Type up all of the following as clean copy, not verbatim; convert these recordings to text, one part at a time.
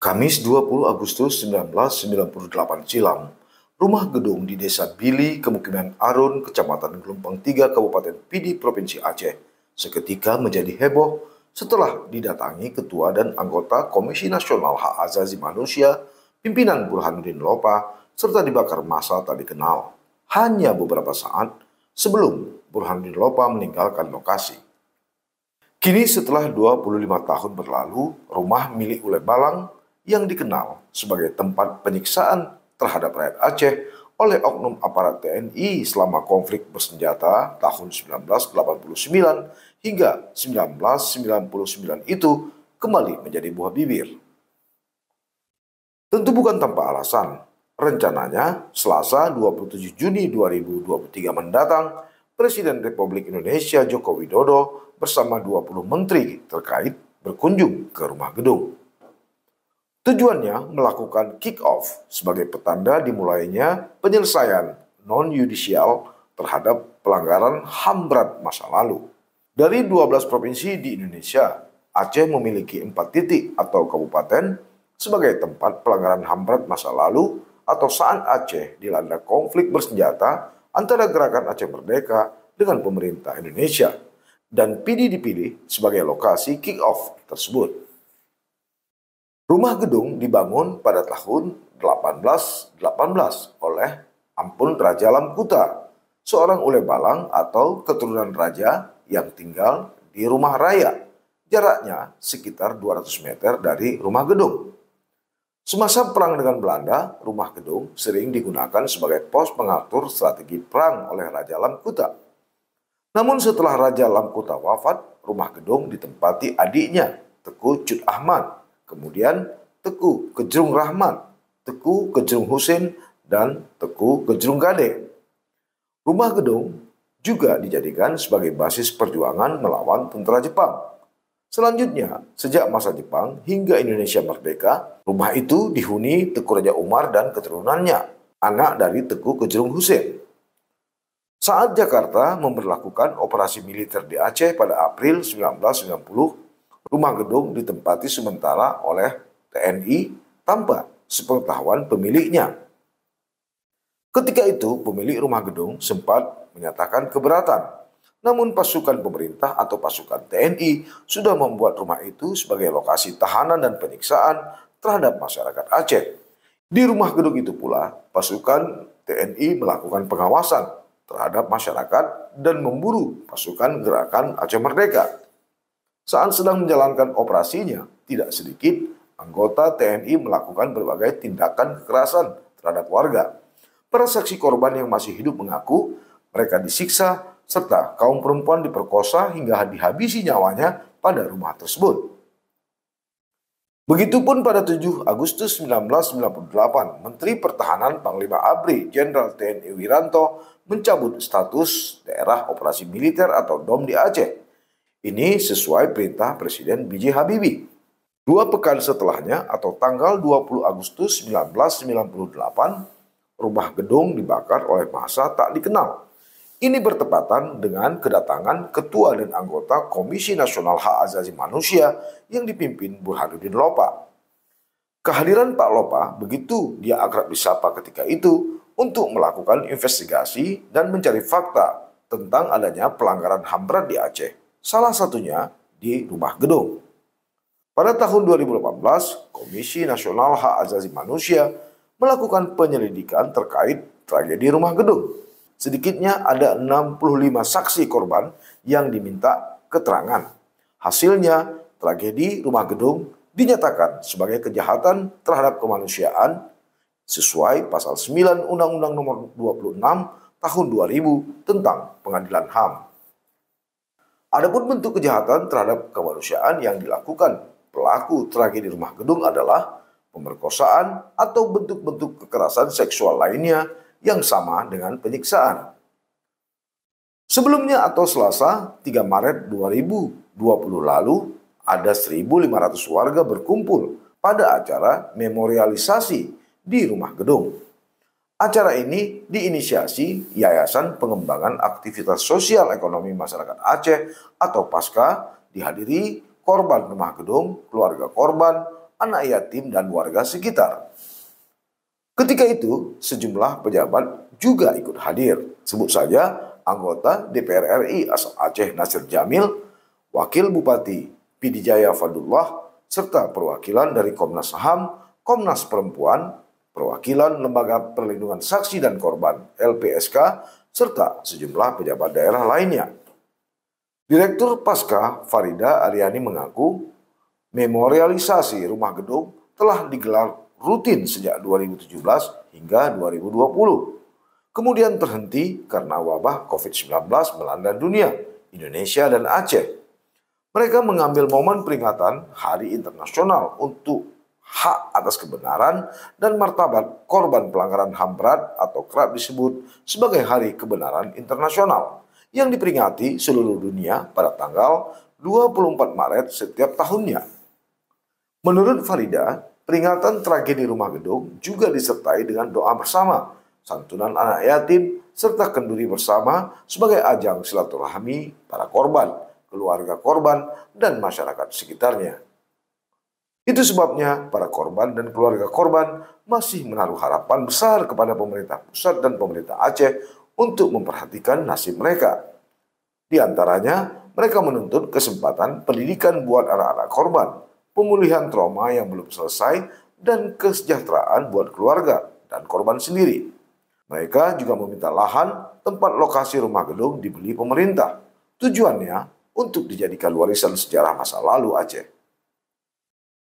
Kamis 20 Agustus 1998 silam, rumah gedung di Desa Bili, Kemukiman Arun, Kecamatan Gelompang 3, Kabupaten Pidi, Provinsi Aceh, seketika menjadi heboh setelah didatangi Ketua dan anggota Komisi Nasional Hak Asasi Manusia, pimpinan Burhanuddin Lopa, serta dibakar massa tak dikenal. Hanya beberapa saat sebelum Burhanuddin Lopa meninggalkan lokasi. Kini setelah 25 tahun berlalu, rumah milik Ule Balang yang dikenal sebagai tempat penyiksaan terhadap rakyat Aceh oleh oknum aparat TNI selama konflik bersenjata tahun 1989 hingga 1999 itu kembali menjadi buah bibir. Tentu bukan tanpa alasan. Rencananya, Selasa 27 Juni 2023 mendatang, Presiden Republik Indonesia Joko Widodo bersama 20 menteri terkait berkunjung ke rumah gedung. Tujuannya melakukan kick-off sebagai petanda dimulainya penyelesaian non-yudisial terhadap pelanggaran HAM berat masa lalu. Dari 12 provinsi di Indonesia, Aceh memiliki 4 titik atau kabupaten sebagai tempat pelanggaran HAM berat masa lalu atau saat Aceh dilanda konflik bersenjata antara Gerakan Aceh Merdeka dengan pemerintah Indonesia, dan Pidi dipilih sebagai lokasi kick-off tersebut. Rumah gedung dibangun pada tahun 1818 oleh Ampun Raja Lamkuta, seorang Ule Balang atau keturunan raja yang tinggal di rumah raya, jaraknya sekitar 200 meter dari rumah gedung. Semasa perang dengan Belanda, rumah gedung sering digunakan sebagai pos pengatur strategi perang oleh Raja Lamkuta. Namun setelah Raja Lamkuta wafat, rumah gedung ditempati adiknya, Teku Cut Ahmad, kemudian Teku Kejrung Rahmat, Teku Kejrung Husin, dan Teku Kejrung Gade. Rumah gedung juga dijadikan sebagai basis perjuangan melawan tentara Jepang. Selanjutnya, sejak masa Jepang hingga Indonesia merdeka, rumah itu dihuni Teku Raja Umar dan keturunannya, anak dari Teku Kejrung Husin. Saat Jakarta memberlakukan operasi militer di Aceh pada April 1990, rumah gedung ditempati sementara oleh TNI tanpa sepengetahuan pemiliknya. Ketika itu, pemilik rumah gedung sempat menyatakan keberatan. Namun pasukan pemerintah atau pasukan TNI sudah membuat rumah itu sebagai lokasi tahanan dan penyiksaan terhadap masyarakat Aceh. Di rumah gedung itu pula, pasukan TNI melakukan pengawasan terhadap masyarakat dan memburu pasukan Gerakan Aceh Merdeka. Saat sedang menjalankan operasinya, tidak sedikit anggota TNI melakukan berbagai tindakan kekerasan terhadap warga. Para saksi korban yang masih hidup mengaku mereka disiksa serta kaum perempuan diperkosa hingga dihabisi nyawanya pada rumah tersebut. Begitupun pada 7 Agustus 1998, Menteri Pertahanan Panglima ABRI Jenderal TNI Wiranto mencabut status daerah operasi militer atau DOM di Aceh. Ini sesuai perintah Presiden B.J. Habibie. 2 pekan setelahnya atau tanggal 20 Agustus 1998, rumah gedung dibakar oleh massa tak dikenal. Ini bertepatan dengan kedatangan Ketua dan anggota Komisi Nasional Hak Asasi Manusia yang dipimpin Burhanuddin Lopa. Kehadiran Pak Lopa begitu dia akrab disapa ketika itu untuk melakukan investigasi dan mencari fakta tentang adanya pelanggaran HAM berat di Aceh. Salah satunya di rumah gedung. Pada tahun 2018, Komisi Nasional Hak Asasi Manusia melakukan penyelidikan terkait tragedi rumah gedung. Sedikitnya ada 65 saksi korban yang diminta keterangan. Hasilnya, tragedi rumah gedung dinyatakan sebagai kejahatan terhadap kemanusiaan sesuai pasal 9 Undang-Undang Nomor 26 Tahun 2000 tentang Pengadilan HAM. Adapun bentuk kejahatan terhadap kemanusiaan yang dilakukan pelaku tragedi rumah gedung adalah pemerkosaan atau bentuk-bentuk kekerasan seksual lainnya yang sama dengan penyiksaan. Sebelumnya atau Selasa 3 Maret 2020 lalu, ada 1.500 warga berkumpul pada acara memorialisasi di rumah gedung. Acara ini diinisiasi Yayasan Pengembangan Aktivitas Sosial Ekonomi Masyarakat Aceh atau PASKA, dihadiri korban rumah gedung, keluarga korban, anak yatim, dan warga sekitar. Ketika itu, sejumlah pejabat juga ikut hadir. Sebut saja anggota DPR RI asal Aceh Nasir Jamil, Wakil Bupati Pidijaya Fadullah, serta perwakilan dari Komnas HAM, Komnas Perempuan, perwakilan Lembaga Perlindungan Saksi dan Korban LPSK, serta sejumlah pejabat daerah lainnya. Direktur Pasca Farida Aryani mengaku memorialisasi rumah gedung telah digelar rutin sejak 2017 hingga 2020. Kemudian terhenti karena wabah COVID-19 melanda dunia, Indonesia, dan Aceh. Mereka mengambil momen peringatan Hari Internasional untuk hak atas kebenaran dan martabat korban pelanggaran HAM berat atau kerap disebut sebagai Hari Kebenaran Internasional yang diperingati seluruh dunia pada tanggal 24 Maret setiap tahunnya. Menurut Farida, peringatan tragedi rumah gedung juga disertai dengan doa bersama, santunan anak yatim, serta kenduri bersama sebagai ajang silaturahmi para korban, keluarga korban, dan masyarakat sekitarnya. Itu sebabnya para korban dan keluarga korban masih menaruh harapan besar kepada pemerintah pusat dan pemerintah Aceh untuk memperhatikan nasib mereka. Di antaranya, mereka menuntut kesempatan pendidikan buat anak-anak korban, pemulihan trauma yang belum selesai, dan kesejahteraan buat keluarga dan korban sendiri. Mereka juga meminta lahan tempat lokasi rumah gedung dibeli pemerintah. Tujuannya untuk dijadikan warisan sejarah masa lalu Aceh.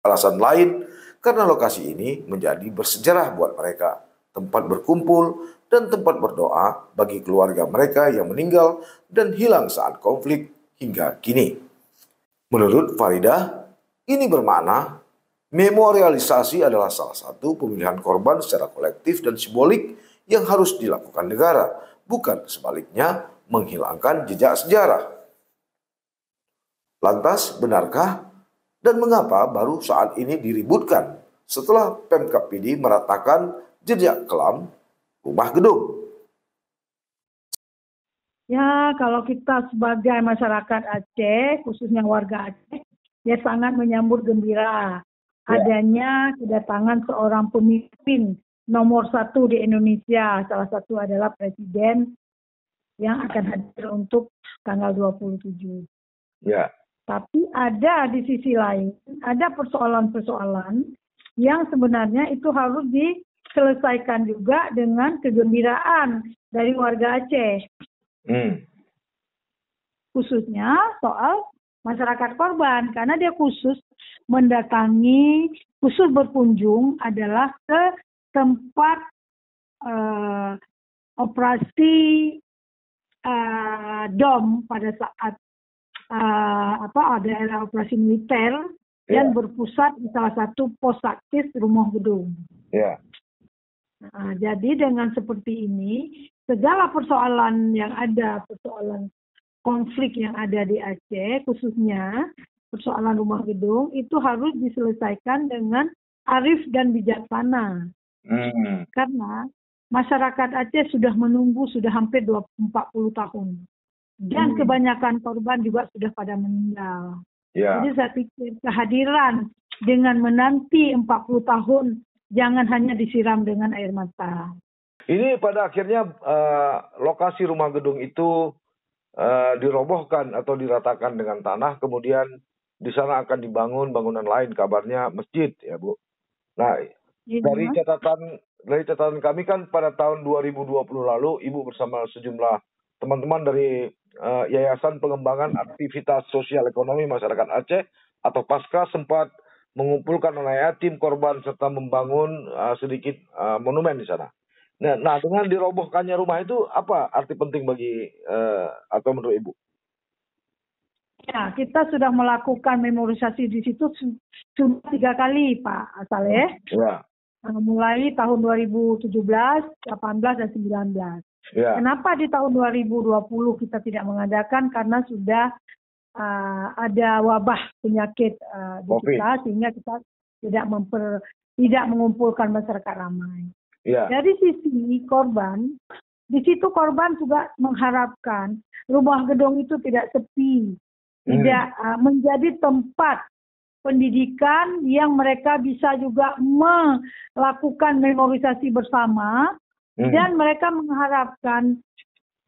Alasan lain, karena lokasi ini menjadi bersejarah buat mereka, tempat berkumpul dan tempat berdoa bagi keluarga mereka yang meninggal dan hilang saat konflik hingga kini. Menurut Farida, ini bermakna memorialisasi adalah salah satu pemilihan korban secara kolektif dan simbolik yang harus dilakukan negara, bukan sebaliknya menghilangkan jejak sejarah. Lantas, benarkah dan mengapa baru saat ini diributkan setelah Pemkab PD meratakan jejak kelam rumah gedung? Ya, kalau kita sebagai masyarakat Aceh, khususnya warga Aceh, ya sangat menyambut gembira adanya kedatangan seorang pemimpin nomor 1 di Indonesia. Salah satu adalah Presiden yang akan hadir untuk tanggal 27. Ya. Tapi ada di sisi lain, ada persoalan-persoalan yang sebenarnya itu harus diselesaikan juga dengan kegembiraan dari warga Aceh. Khususnya soal masyarakat korban, karena dia khusus mendatangi, khusus berkunjung adalah ke tempat operasi DOM pada saat ada era operasi militer yang berpusat di salah satu pos taktis rumah gedung. Jadi dengan seperti ini, segala persoalan yang ada, persoalan konflik yang ada di Aceh, khususnya persoalan rumah gedung, itu harus diselesaikan dengan arif dan bijaksana. Karena masyarakat Aceh sudah menunggu sudah hampir 40 tahun. Dan kebanyakan korban juga sudah pada meninggal. Jadi saya pikir kehadiran dengan menanti 40 tahun, jangan hanya disiram dengan air mata. Ini pada akhirnya lokasi rumah gedung itu dirobohkan atau diratakan dengan tanah, kemudian di sana akan dibangun bangunan lain, kabarnya masjid, ya Bu. Nah, dari catatan kami kan pada tahun 2020 lalu, Ibu bersama sejumlah teman-teman dari Yayasan Pengembangan Aktivitas Sosial Ekonomi Masyarakat Aceh atau Pasca sempat mengumpulkan anak yatim, korban, serta membangun sedikit monumen di sana. Nah, dengan dirobohkannya rumah itu apa arti penting bagi atau menurut Ibu? Ya, kita sudah melakukan memorisasi di situ sudah 3 kali, Pak Saleh. Mulai tahun 2017, 18, dan 19. Kenapa di tahun 2020 kita tidak mengadakan? Karena sudah ada wabah penyakit di kita, sehingga kita tidak mengumpulkan masyarakat ramai. Dari sisi korban, di situ korban juga mengharapkan rumah gedung itu tidak sepi, tidak menjadi tempat pendidikan yang mereka bisa juga melakukan memorisasi bersama, dan mereka mengharapkan,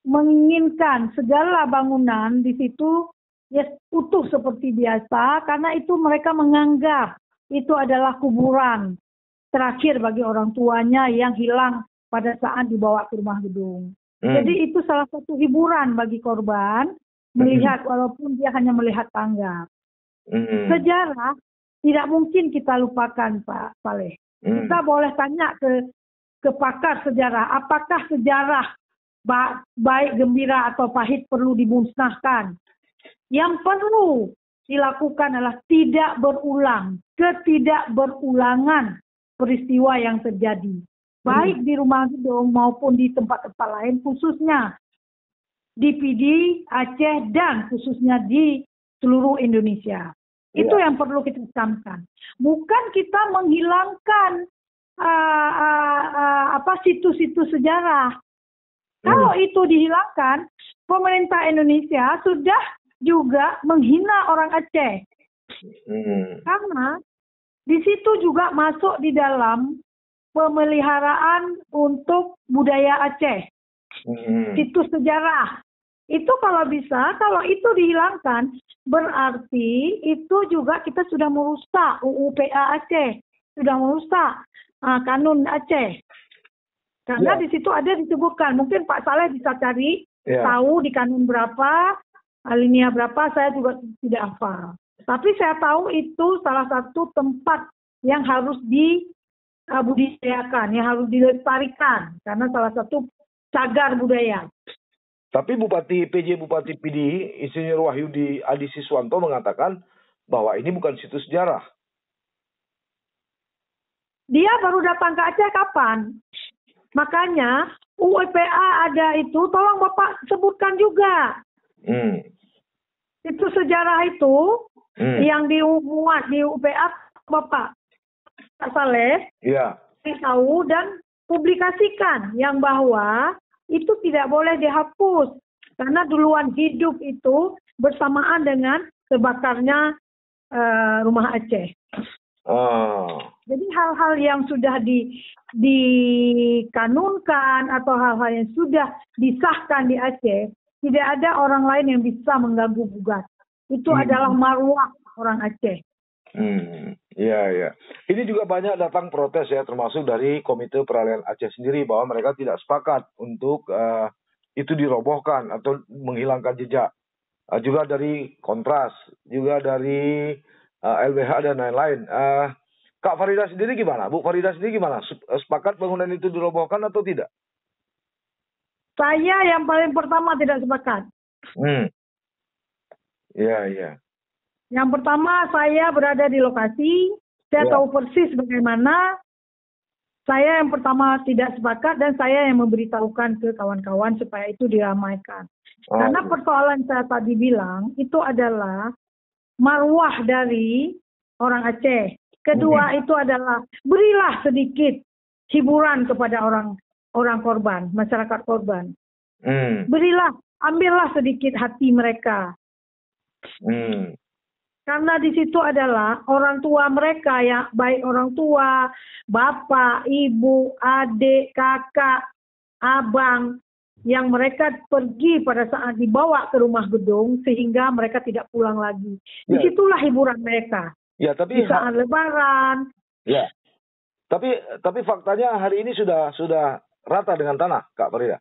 menginginkan segala bangunan di situ ya utuh seperti biasa, karena itu mereka menganggap itu adalah kuburan terakhir bagi orang tuanya yang hilang pada saat dibawa ke rumah gedung. Jadi itu salah satu hiburan bagi korban, melihat walaupun dia hanya melihat tangga. Sejarah tidak mungkin kita lupakan, Pak Saleh. Kita boleh tanya ke pakar sejarah, apakah sejarah baik gembira atau pahit perlu dimusnahkan? Yang perlu dilakukan adalah tidak berulang, ketidakberulangan peristiwa yang terjadi, baik di rumah gedung maupun di tempat-tempat lain, khususnya di PD, Aceh, dan khususnya di seluruh Indonesia. Itu yang perlu kita camkan. Bukan kita menghilangkan situs-situs sejarah. Kalau itu dihilangkan, pemerintah Indonesia sudah juga menghina orang Aceh. Karena di situ juga masuk di dalam pemeliharaan untuk budaya Aceh. Situs sejarah. Itu kalau bisa, kalau itu dihilangkan, berarti itu juga kita sudah merusak UU PA Aceh, sudah merusak kanun Aceh. Karena di situ ada disebutkan, mungkin Pak Saleh bisa cari, tahu di kanun berapa, alinea berapa, saya juga tidak hafal. Tapi saya tahu itu salah satu tempat yang harus dibudidayakan, yang harus dilestarikan, karena salah satu cagar budaya. Tapi PJ Bupati PD, Insinyur Wahyudi Adi Siswanto mengatakan bahwa ini bukan situs sejarah. Dia baru datang ke Aceh kapan? Makanya UPA ada itu, tolong Bapak sebutkan juga. Situs sejarah itu yang dimuat di UPA, Bapak Saleh, tahu dan publikasikan yang bahwa itu tidak boleh dihapus karena duluan hidup itu bersamaan dengan terbakarnya rumah Aceh. Jadi hal-hal yang sudah dikanunkan atau hal-hal yang sudah disahkan di Aceh, tidak ada orang lain yang bisa mengganggu gugat. Itu adalah marwah orang Aceh. Iya. Ini juga banyak datang protes ya, termasuk dari Komite Peralihan Aceh sendiri, bahwa mereka tidak sepakat untuk itu dirobohkan atau menghilangkan jejak. Juga dari Kontras, juga dari LBH dan lain-lain. Kak Farida sendiri gimana? Bu Farida sendiri gimana? Sepakat bangunan itu dirobohkan atau tidak? Saya yang paling pertama tidak sepakat. Iya. Yang pertama, saya berada di lokasi, saya tahu persis bagaimana. Saya yang pertama tidak sepakat dan saya yang memberitahukan ke kawan-kawan supaya itu diramaikan. Karena persoalan saya tadi bilang, itu adalah marwah dari orang Aceh. Kedua itu adalah berilah sedikit hiburan kepada orang korban, masyarakat korban. Berilah, ambillah sedikit hati mereka. Karena di situ adalah orang tua mereka, ya, baik orang tua, bapak, ibu, adik, kakak, abang, yang mereka pergi pada saat dibawa ke rumah gedung sehingga mereka tidak pulang lagi. Disitulah hiburan mereka. Ya, tapi di saat Lebaran. Ya, tapi faktanya hari ini sudah rata dengan tanah, Kak Farida.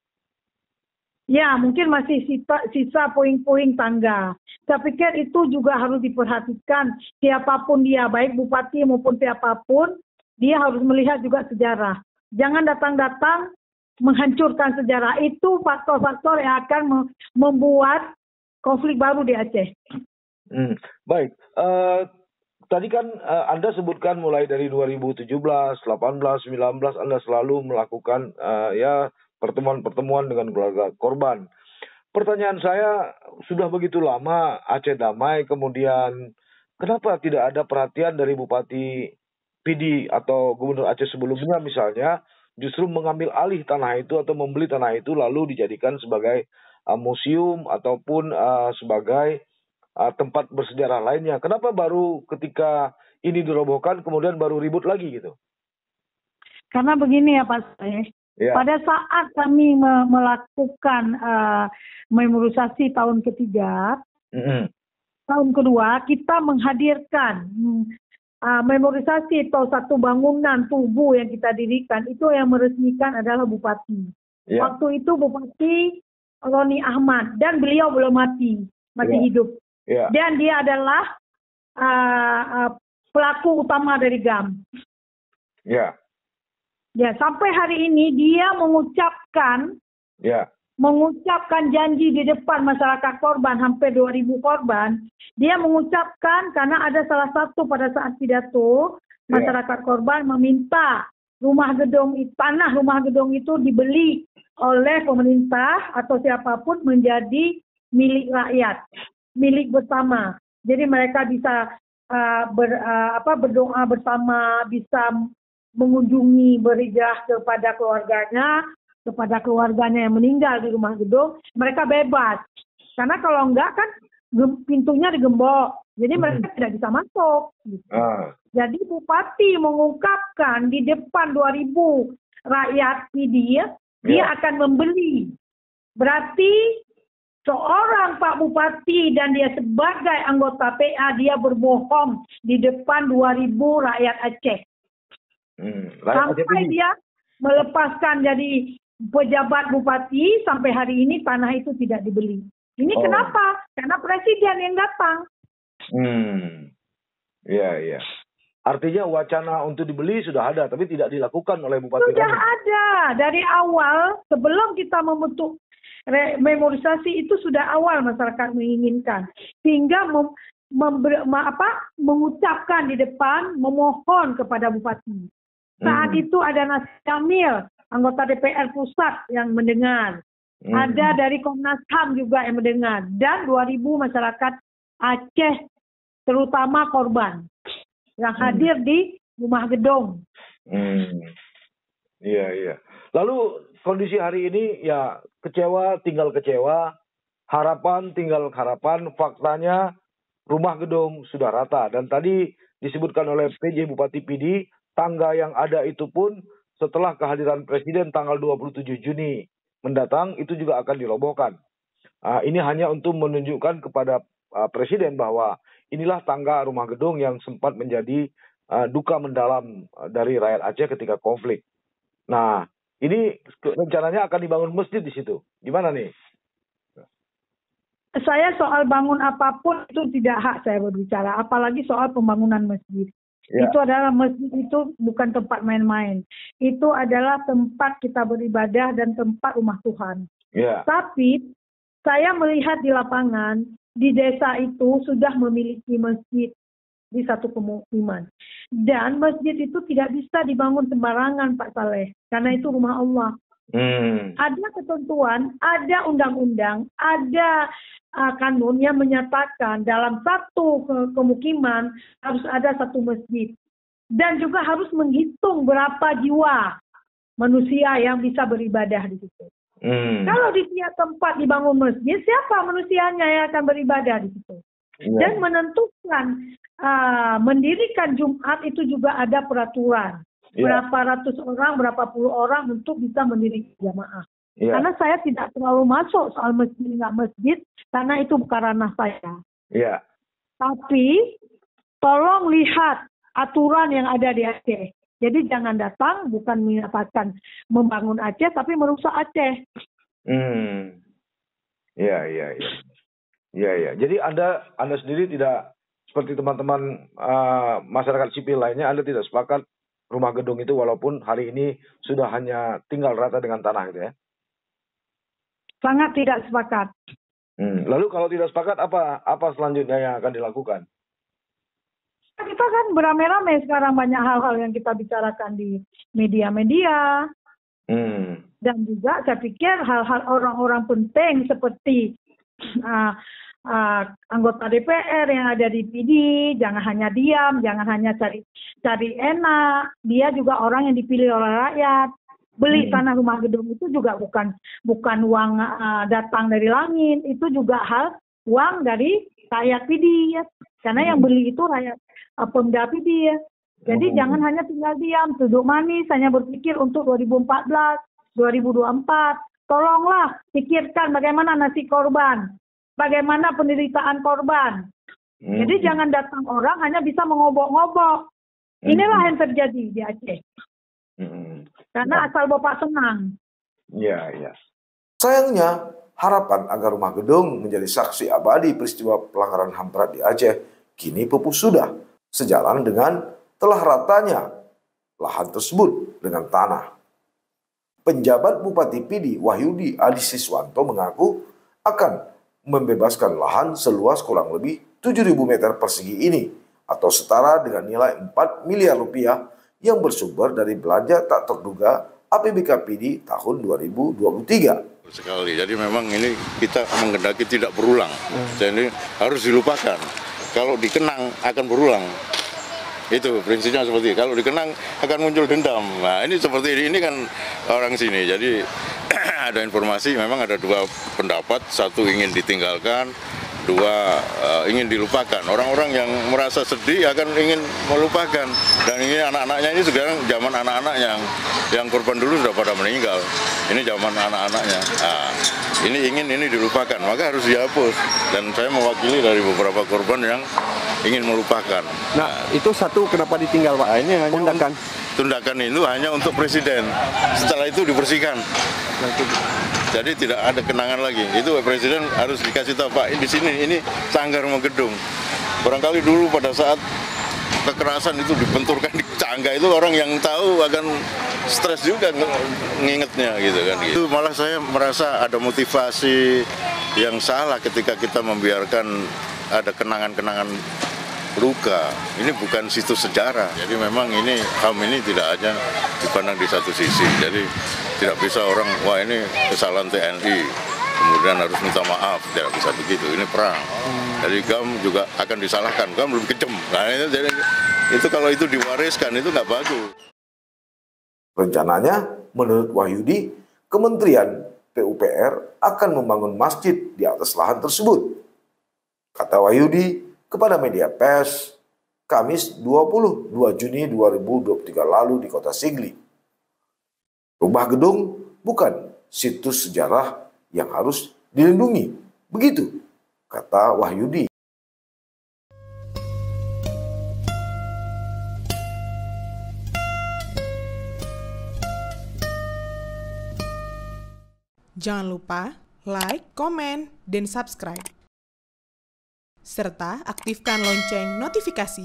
Ya, mungkin masih sisa puing-puing tangga. Saya pikir itu juga harus diperhatikan. Siapapun dia, baik bupati maupun siapapun, dia harus melihat juga sejarah. Jangan datang-datang menghancurkan sejarah. Itu faktor-faktor yang akan membuat konflik baru di Aceh. Baik. Tadi kan Anda sebutkan mulai dari 2017, 18, 19, Anda selalu melakukan pertemuan-pertemuan dengan keluarga korban. Pertanyaan saya, sudah begitu lama Aceh damai, kemudian kenapa tidak ada perhatian dari Bupati PD atau Gubernur Aceh sebelumnya misalnya, justru mengambil alih tanah itu atau membeli tanah itu lalu dijadikan sebagai museum ataupun sebagai tempat bersejarah lainnya. Kenapa baru ketika ini dirobohkan kemudian baru ribut lagi gitu? Karena begini ya Pak Saleh, Ya. pada saat kami melakukan memorisasi tahun ketiga, tahun kedua kita menghadirkan memorisasi atau satu bangunan tubuh yang kita dirikan, itu yang meresmikan adalah Bupati. Ya. Waktu itu Bupati Roni Ahmad, dan beliau belum mati, masih Ya. hidup. Ya. Dan dia adalah pelaku utama dari GAM. Ya. Ya, sampai hari ini dia mengucapkan janji di depan masyarakat korban, hampir 2.000 korban. Dia mengucapkan karena ada salah satu pada saat pidato, masyarakat korban meminta tanah rumah gedung itu dibeli oleh pemerintah atau siapapun menjadi milik rakyat, milik bersama. Jadi mereka bisa berdoa bersama, bisa mengunjungi, berhijrah kepada keluarganya yang meninggal di rumah gedung, mereka bebas. Karena kalau enggak kan pintunya digembok, jadi mereka tidak bisa masuk. Gitu. Jadi Bupati mengungkapkan di depan 2.000 rakyat dia akan membeli. Berarti seorang Pak Bupati dan dia sebagai anggota PA, dia berbohong di depan 2.000 rakyat Aceh. Sampai dia melepaskan jadi pejabat bupati, sampai hari ini tanah itu tidak dibeli. Ini kenapa? Karena presiden yang datang. Iya. Artinya wacana untuk dibeli sudah ada, tapi tidak dilakukan oleh Bupati. Sudah ada dari awal, sebelum kita membentuk memorisasi itu sudah awal masyarakat menginginkan, sehingga mengucapkan di depan, memohon kepada Bupati. Saat itu ada Nasir Jamil, anggota DPR Pusat yang mendengar. Ada dari Komnas HAM juga yang mendengar. Dan 2.000 masyarakat Aceh, terutama korban, yang hadir di rumah gedung. Iya. Lalu kondisi hari ini ya kecewa tinggal kecewa, harapan tinggal harapan, faktanya rumah gedung sudah rata. Dan tadi disebutkan oleh PJ Bupati PD, tangga yang ada itu pun setelah kehadiran Presiden tanggal 27 Juni mendatang itu juga akan dirobohkan. Ini hanya untuk menunjukkan kepada Presiden bahwa inilah tangga rumah gedung yang sempat menjadi duka mendalam dari rakyat Aceh ketika konflik. Nah, ini rencananya akan dibangun masjid di situ. Gimana nih? Saya soal bangun apapun itu tidak hak saya berbicara, apalagi soal pembangunan masjid. Ya. Itu adalah masjid itu bukan tempat main-main. Itu adalah tempat kita beribadah dan tempat rumah Tuhan. Ya. Tapi saya melihat di lapangan, di desa itu sudah memiliki masjid di satu pemukiman. Dan masjid itu tidak bisa dibangun sembarangan Pak Saleh, karena itu rumah Allah. Ada ketentuan, ada undang-undang, ada kanun yang menyatakan dalam satu pemukiman harus ada satu masjid. Dan juga harus menghitung berapa jiwa manusia yang bisa beribadah di situ. Kalau di tiap tempat dibangun masjid, siapa manusianya yang akan beribadah di situ? Dan menentukan mendirikan Jumat itu juga ada peraturan. Berapa ratus orang, berapa puluh orang untuk bisa mendirikan jamaah. Karena saya tidak terlalu masuk soal masjid nggak masjid, karena itu bukan ranah saya. Tapi tolong lihat aturan yang ada di Aceh. Jadi jangan datang bukan menyatakan membangun Aceh, tapi merusak Aceh. Iya. Jadi Anda sendiri tidak seperti teman-teman masyarakat sipil lainnya, Anda tidak sepakat rumah gedung itu walaupun hari ini sudah hanya tinggal rata dengan tanah gitu ya? Sangat tidak sepakat. Lalu kalau tidak sepakat apa selanjutnya yang akan dilakukan? Kita kan beramai-ramai sekarang, banyak hal-hal yang kita bicarakan di media-media. Dan juga saya pikir hal-hal orang-orang penting seperti anggota DPR yang ada di PD, jangan hanya diam, jangan hanya cari enak. Dia juga orang yang dipilih oleh rakyat. Beli tanah rumah gedung itu juga bukan uang datang dari langit, itu juga uang dari rakyat PD ya. Karena yang beli itu rakyat Pemda PD ya. Jadi jangan hanya tinggal diam, duduk manis, hanya berpikir untuk 2014, 2024. Tolonglah pikirkan bagaimana nasib korban, bagaimana penderitaan korban. Jadi jangan datang orang hanya bisa mengobok-ngobok. Inilah yang terjadi di Aceh. Karena asal Bapak senang. Ya, ya. Sayangnya, harapan agar rumah gedung menjadi saksi abadi peristiwa pelanggaran HAM berat di Aceh kini pupus sudah, sejalan dengan telah ratanya lahan tersebut dengan tanah. Penjabat Bupati Pidi Wahyudi Adi Siswanto mengaku akan membebaskan lahan seluas kurang lebih 7.000 meter persegi ini atau setara dengan nilai 4 miliar rupiah yang bersumber dari belanja tak terduga APBK Pidi tahun 2023. Sekali, jadi memang ini kita menghendaki tidak berulang, jadi harus dilupakan. Kalau dikenang akan berulang, itu prinsipnya seperti itu. Kalau dikenang akan muncul dendam. Nah ini seperti ini kan orang sini, jadi ada informasi memang ada dua pendapat, satu ingin ditinggalkan, dua ingin dilupakan. Orang-orang yang merasa sedih akan ingin melupakan, dan ini anak-anaknya ini sekarang zaman anak-anaknya yang korban dulu sudah pada meninggal, ini zaman anak-anaknya. Nah, ini dilupakan, maka harus dihapus. Dan saya mewakili dari beberapa korban yang ingin melupakan. Nah, itu satu kenapa ditinggal, Pak? Nah, ini hanya Tundakan itu hanya untuk presiden. Setelah itu dibersihkan. Jadi tidak ada kenangan lagi. Itu presiden harus dikasih tahu, Pak, di sini ini Sanggar Rumah Gedung. Barangkali dulu pada saat kekerasan itu dibenturkan di Cangga itu orang yang tahu akan stres juga ngingetnya gitu kan. Itu malah saya merasa ada motivasi yang salah ketika kita membiarkan ada kenangan-kenangan luka. Ini bukan situs sejarah. Jadi memang ini HAM ini tidak hanya dipandang di satu sisi. Jadi tidak bisa orang, wah ini kesalahan TNI, kemudian harus minta maaf. Tidak bisa begitu. Ini perang. Jadi GAM juga akan disalahkan. GAM lebih kejam. Nah, itu kalau itu diwariskan itu nggak bagus. Rencananya, menurut Wahyudi, Kementerian PUPR akan membangun masjid di atas lahan tersebut. Kata Wahyudi kepada media pers Kamis 22 Juni 2023 lalu di kota Sigli. Rumah gedung bukan situs sejarah yang harus dilindungi. Begitu kata Wahyudi. Jangan lupa like, komen, dan subscribe. Serta aktifkan lonceng notifikasi